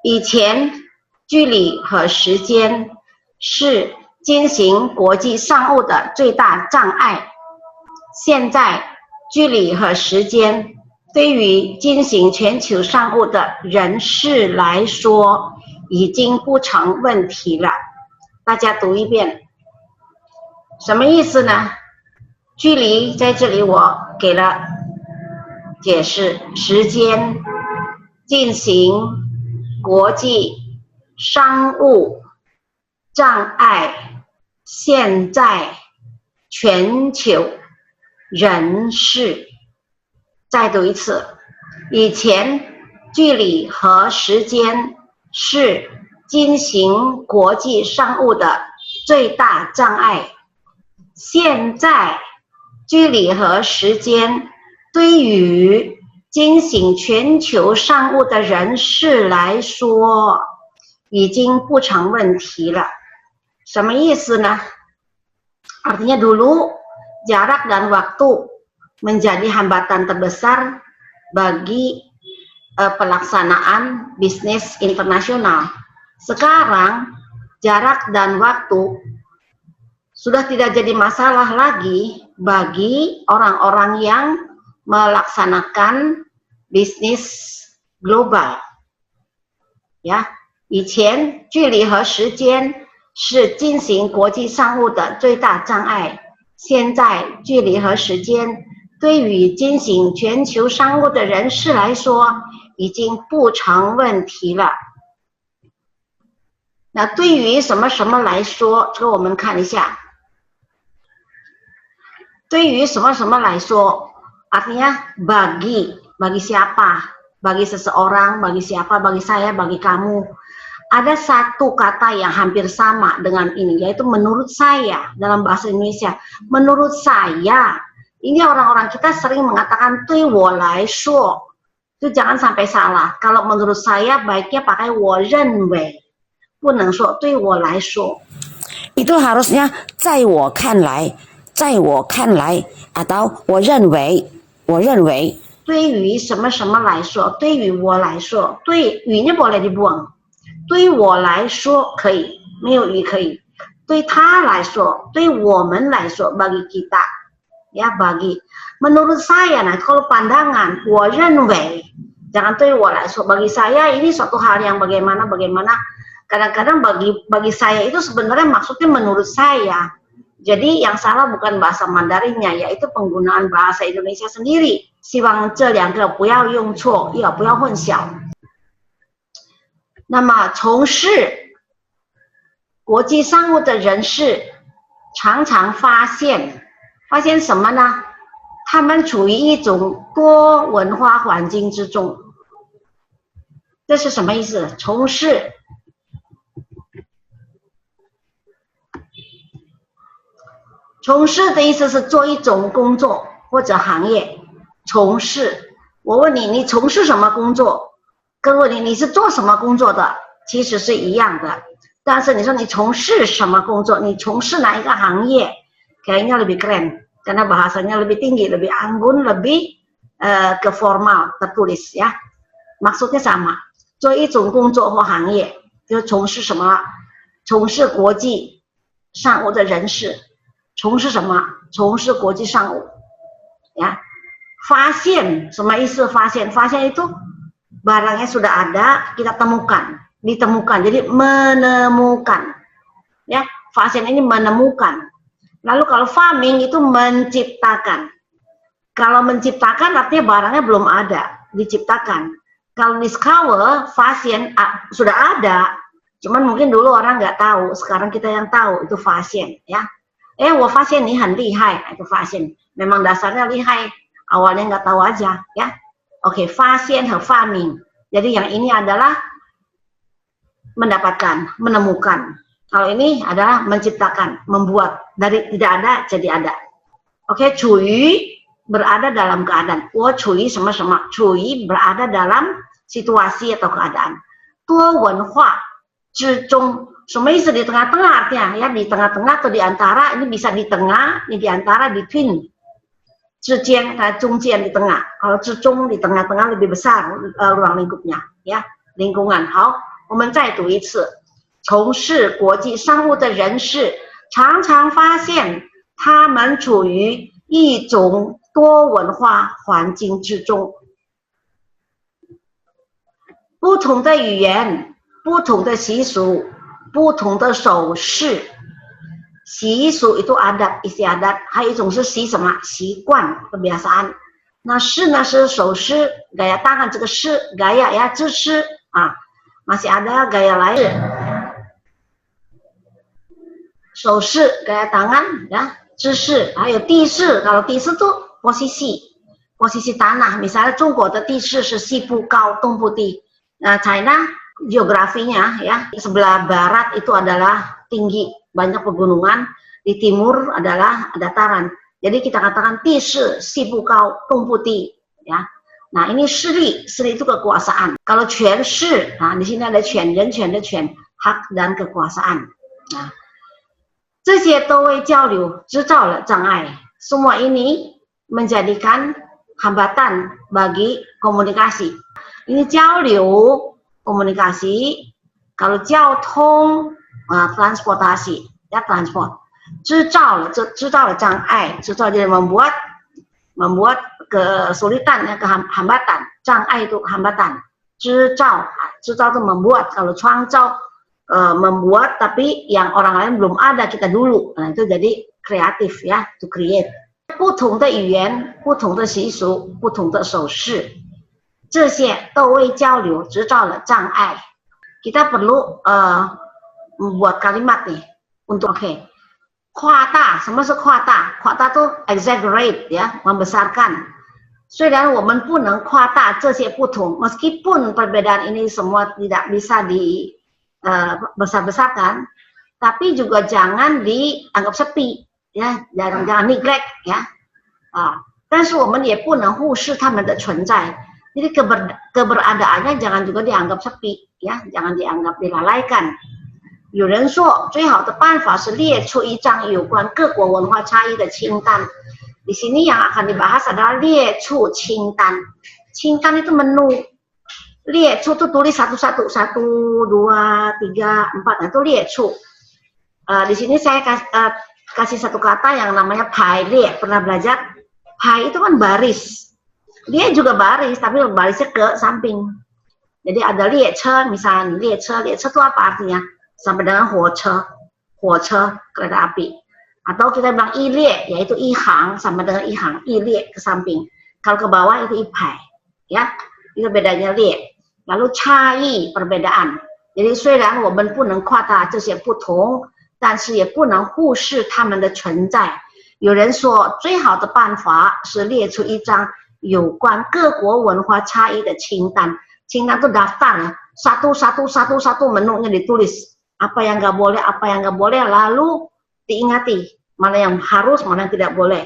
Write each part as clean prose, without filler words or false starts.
以前距离和时间是进行国际商务的最大障碍，现在距离和时间对于进行全球商务的人士来说已经不成问题了。大家读一遍，什么意思呢？距离在这里我给了解释，时间进行国际商务障碍，现在全球人士。再读一次，以前距离和时间是进行国际商务的最大障碍，现在距离和时间对于进行全球商务的人士来说已经不成问题了。什么意思呢？ Artinya dulu jarak dan waktu menjadi hambatan terbesar bagi pelaksanaan bisnis internasional. Sekarang jarak dan waktu sudah tidak jadi masalah lagi bagi orang-orang yang melaksanakan bisnis global. 以前距离和时间是进行国际商务的最大障碍，现在距离和时间对于进行全球商务的人士来说已经不成问题了。那对于什么什么来说，这个我们看一下。对于什么什么来说 artinya bagi siapa, bagi seseorang, bagi siapa, bagi saya, bagi kamu. Ada satu kata yang hampir sama dengan ini, yaitu menurut saya dalam bahasa Indonesia. Menurut saya, ini orang-orang kita sering mengatakan 对我来说, itu jangan sampai salah. Kalau menurut saya baiknya pakai 我认为, 不能说对我来说. Itu harusnya 在我看来 atau 我认为 对于什么什么来说，对于我来说，对语nya boleh dibuang. 对我来说可以，没有语可以。对他来说，对我们来说 bagi kita, ya bagi. Menurut saya, nah kalau pandangan, 我认为, jangan 对我来说, bagi saya ini suatu hal yang bagaimana. Kadang-kadang bagi saya itu sebenarnya maksudnya menurut saya. Jadi yang salah bukan bahasa Mandarinnya, yaitu penggunaan bahasa Indonesia sendiri. 希望这两个不要用错，也不要混淆。那么从事国际商务的人士常常发现什么呢？他们处于一种多文化环境之中。这是什么意思？从事的意思是做一种工作或者行业。从事，我问你，你从事什么工作？跟问你是做什么工作的，其实是一样的。但是你说你从事什么工作，你从事哪一个行业， kayaknya lebih keren karena bahasanya lebih tinggi, lebih anggun, lebih ke formal, tertulis ya. Maksudnya sama, 做一种工作或行业，就从事什么？从事国际商务的人士，从事什么？从事国际商务ya. 发现什么意思？发现 itu barangnya sudah ada, kita ditemukan, jadi menemukan, ya. Fasen ini menemukan. Lalu kalau farming itu menciptakan. Kalau menciptakan artinya barangnya belum ada, diciptakan. Kalau discover, fasen sudah ada, cuman mungkin dulu orang nggak tahu, sekarang kita yang tahu itu fasen, ya. 我发现你很厉害, itu fasen. Memang dasarnya lihai, awalnya nggak tahu aja, ya. Oke, fasen和farming. Jadi yang ini adalah mendapatkan, menemukan. Kalau ini adalah menciptakan, membuat dari tidak ada jadi ada. Oke, 处于 berada dalam keadaan. 我处于什么什么，处于 berada dalam situasi atau keadaan. 多文化之中，什么意思？ di tengah-tengah artinya, ya, di tengah-tengah atau di antara, ini bisa di tengah, ini di antara, between. 之间,中间 di tengah. Kalau 之中 di tengah-tengah lebih besar ruang lingkupnya, ya, lingkungan. 好，我们再读一次。从事国际商务的人士常常发现，他们处于一种多文化环境之中，不同的语言、不同的习俗、不同的手势。习俗itu adat, istiadat， 还有一种是习什么？习惯 kebiasaan。那式呢是手势 gaya tangan， 这个式 gaya ya， 姿势啊。masih ada gaya lain， 手势 gaya tangan ya， 姿势，还有地势。kalau 地势itu posisi tanah， misalnya 中国的地势是西部高东部低。China geografinya ya, sebelah barat itu adalah tinggi, banyak pegunungan, di timur adalah dataran. Jadi kita katakan 地势西部高东部低 ya. Nah, ini 势力 itu kekuasaan. Kalau 权势, nah di sini ada 权人权的权 hak dan kekuasaan. Nah, 这些都为交流制造了障碍. Semua ini menjadikan hambatan bagi komunikasi. Ini 交流 komunikasi, kalau 交通 transportasi ya, transport. 制造了障碍，制造jadi membuat kesulitan ya, hambatan. 障碍 itu hambatan. 制造itu membuat, kalau 创造membuat tapi yang orang lain belum ada, kita dulu. Nah, itu jadi kreatif ya, to create. 不同的语言，不同的习俗，不同的手势，这些都为交流制造了障碍。Kita perlu membuat kalimat nih untuk夸大，什么是夸大？夸大itu exaggerate ya, membesarkan. 虽然我们不能夸大这些不同， meskipun perbedaan ini semua tidak bisa dibesar-besarkan, tapi juga jangan dianggap sepi ya, jangan neglect ya. 但是我们也不能忽视他们的存在。Jadi keberadaannya jangan juga dianggap sepi ya, jangan dianggap dilalaikan. 有人说最好的办法是列出一张有关各国文化差异的清单。Di sini yang akan dibahas adalah 列出清单。清单 itu menu. 列出 itu tulis satu-satu, 1, 2, 3, 4, itu 列出。Di sini saya kasih satu kata yang namanya 排列. Pernah belajar? 排 itu kan baris. Dia juga baris, tapi barisnya ke samping. Jadi ada 列车 misalnya, 列车 itu apa artinya? Sampai dengan 火车 kereta api. Atau kita bilang 一列 yaitu 一行 sama dengan 一行 一列 ke samping. Kalau ke bawah itu 一排 ya. Itu bedanya 列. Lalu 差异 perbedaan. Jadi 虽然我们不能夸大这些不同，但是也不能忽视它们的存在。有人说最好的办法是列出一张有关各国文化差异的清单。清单itu daftar ya. Satu menunya ditulis. Apa yang nggak boleh, apa yang nggak boleh, lalu diingati mana yang harus, mana yang tidak boleh.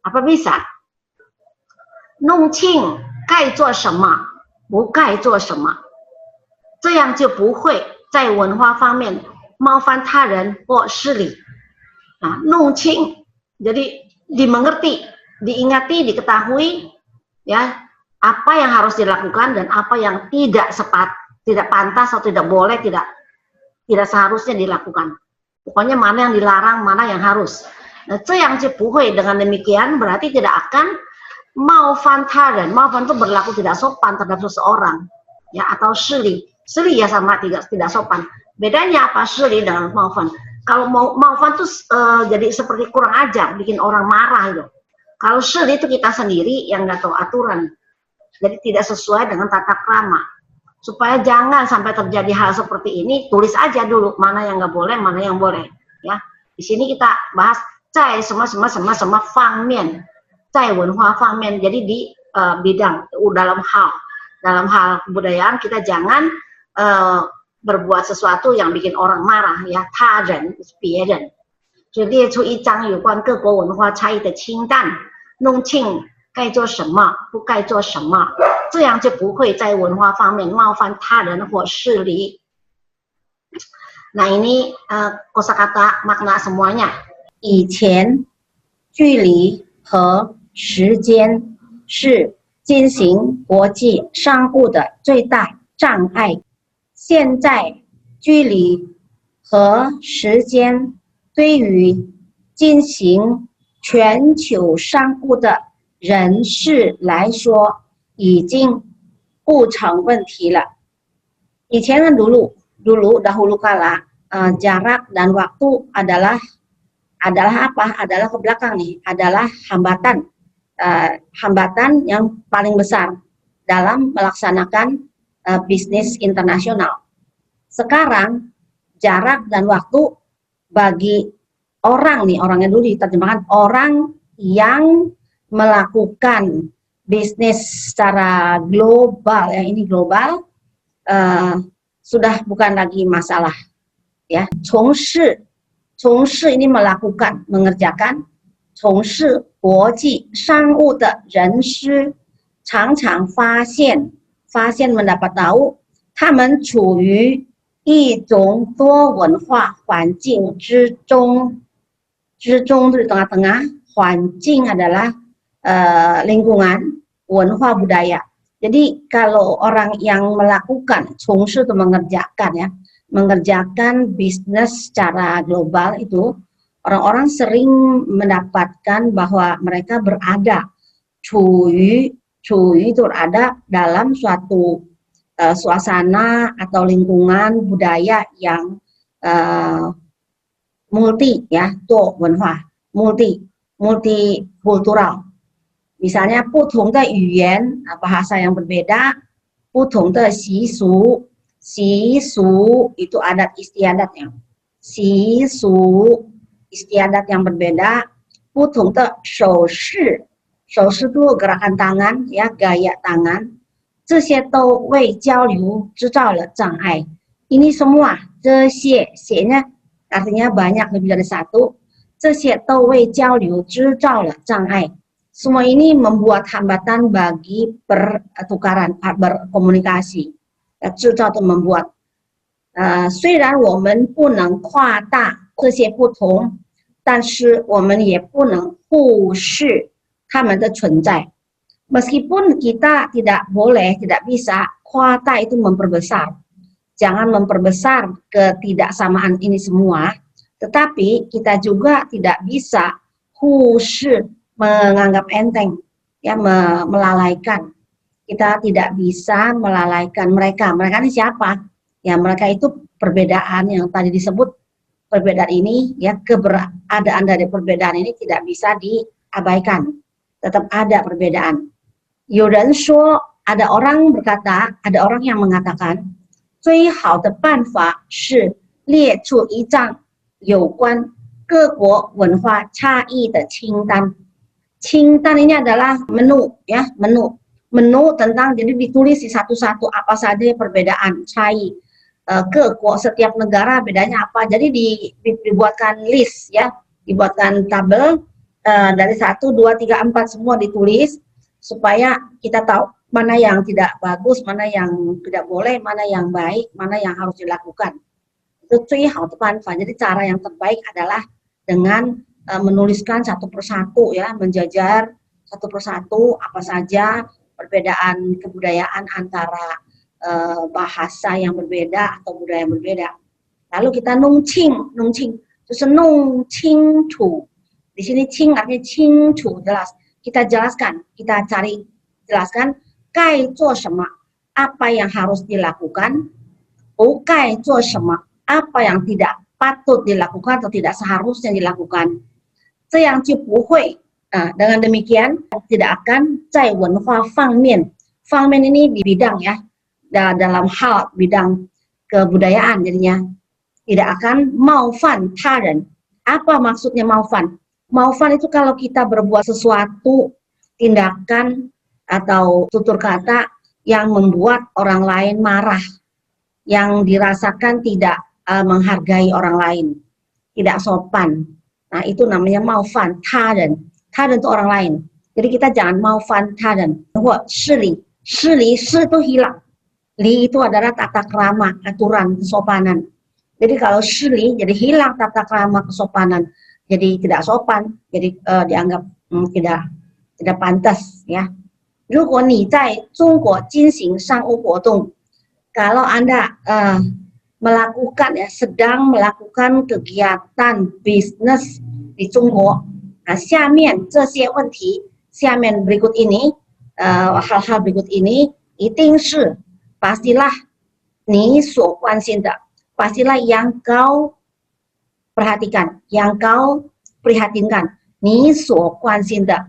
Apa bisa? 弄清该做什么，不该做什么，这样就不会在文化方面冒犯他人或失礼。弄清 jadi dimengerti, diingati, diketahui ya, apa yang harus dilakukan dan apa yang tidak pantas atau tidak boleh, tidak seharusnya dilakukan. Pokoknya mana yang dilarang, mana yang harus. Nah, 这样就不会 dengan demikian berarti tidak akan 冒犯他人. 冒犯itu berlaku tidak sopan terhadap seseorang ya, atau 失礼. 失礼 ya sama tidak sopan. Bedanya apa 失礼 dengan 冒犯? Kalau冒犯itu jadi seperti kurang ajar, bikin orang marah itu. Kalau 失礼 itu kita sendiri yang nggak tahu aturan. Jadi tidak sesuai dengan tata krama. Supaya jangan sampai terjadi hal seperti ini, tulis aja dulu mana yang nggak boleh, mana yang boleh. Ya, di sini kita bahas 在什么方面，在文化方面. Jadi di bidang dalam hal kebudayaan kita jangan berbuat sesuatu yang bikin orang marah ya. 他人 别人，就列出一张有关各国文化差异的清单，弄清该做什么，不该做什么。这样就不会在文化方面冒犯他人或失礼。Nah ini kosakata makna semuanya. 以前，距离和时间是进行国际商务的最大障碍。现在距离和时间对于进行全球商务的人士来说已经不成问题了。以前kan dahulu kala jarak dan waktu adalah apa? Adalah ke belakang nih, adalah hambatan yang paling besar dalam melaksanakan bisnis internasional. Sekarang jarak dan waktu bagi orangnya dulu diterjemahkan orang yang melakukan bisnis secara global, ya ini global, sudah bukan lagi masalah, ya. 从事 ini melakukan, mengerjakan, 从事国际商务的人士常常发现 mendapat tahu 他们处于一种多文化环境之中itu di tengah-tengah, 环境 adalah lingkungan, 文化 budaya. Jadi kalau orang yang melakukan 从事 itu mengerjakan, ya, mengerjakan bisnis secara global itu, orang-orang sering mendapatkan bahwa mereka berada 处于 itu berada dalam suatu suasana atau lingkungan budaya yang multi, ya, 多文化 multikultural. Misalnya 不同的语言 bahasa yang berbeda, 不同的习俗 itu adat istiadatnya, 习俗 istiadat yang berbeda, 不同的手势 itu gerakan tangan, ya, gaya tangan, 这些都为交流制造了障碍. Ini semua, 这些 nya artinya banyak, lebih dari satu, 这些都为交流制造了障碍. Semua ini membuat hambatan bagi pertukaran, berkomunikasi. 制造 itu membuat. 虽然我们不能夸大这些不同，但是我们也不能忽视它们的存在. Meskipun kita tidak boleh, tidak bisa, kuota itu memperbesar. Jangan memperbesar ketidaksamaan ini semua, tetapi kita juga tidak bisa menganggap enteng, ya, melalaikan. Kita tidak bisa melalaikan mereka. Mereka ini siapa? Ya, mereka itu perbedaan yang tadi disebut, perbedaan ini, ya, keberadaan dari perbedaan ini tidak bisa diabaikan. Tetap ada perbedaan. Yodan Shuo, ada orang berkata, ada orang yang mengatakan, 最好的办法是列出一张有关各国文化差异的清单. 清单 ini adalah menu, ya, menu tentang, jadi ditulis di satu-satu apa saja perbedaan, cai, setiap negara bedanya apa, jadi dibuatkan list, ya, dibuatkan tabel dari 1, 2, 3, 4 semua ditulis supaya kita tahu mana yang tidak bagus, mana yang tidak boleh, mana yang baik, mana yang harus dilakukan. Itu 最好的办法. Jadi cara yang terbaik adalah dengan menuliskan satu persatu, ya, menjajar satu persatu apa saja perbedaan kebudayaan antara bahasa yang berbeda atau budaya yang berbeda. Lalu kita nungqing, itu nungqingchu. Di sini qing artinya qingchu, jelas. Kita jelaskan, kita cari jelaskan, 该做什么, apa yang harus dilakukan, 不该做什么, apa yang tidak patut dilakukan atau tidak seharusnya dilakukan. 这样就不会, dengan demikian tidak akan 在文化方面 ini di bidang, ya, dalam hal bidang kebudayaan, jadinya tidak akan 冒犯他人. Apa maksudnya 冒犯? 冒犯 itu kalau kita berbuat sesuatu tindakan atau tutur kata yang membuat orang lain marah, yang dirasakan tidak menghargai orang lain, tidak sopan. Nah, itu namanya 冒犯他人. 他人 itu orang lain. Jadi kita jangan 冒犯他人. Shili itu hilang. Li itu adalah tata krama, aturan, kesopanan. Jadi kalau shili, jadi hilang tata krama, kesopanan. Jadi tidak sopan, jadi dianggap tidak pantas, ya. 如果你在中国进行商务活动， Kalau Anda sedang melakukan kegiatan bisnis di Jungko, nah, 下面这些问题，下面berikut ini hal-hal berikut ini 一定是 pastilah 你所关心的， pastilah yang kau perhatikan, yang kau prihatinkan, 你所关心的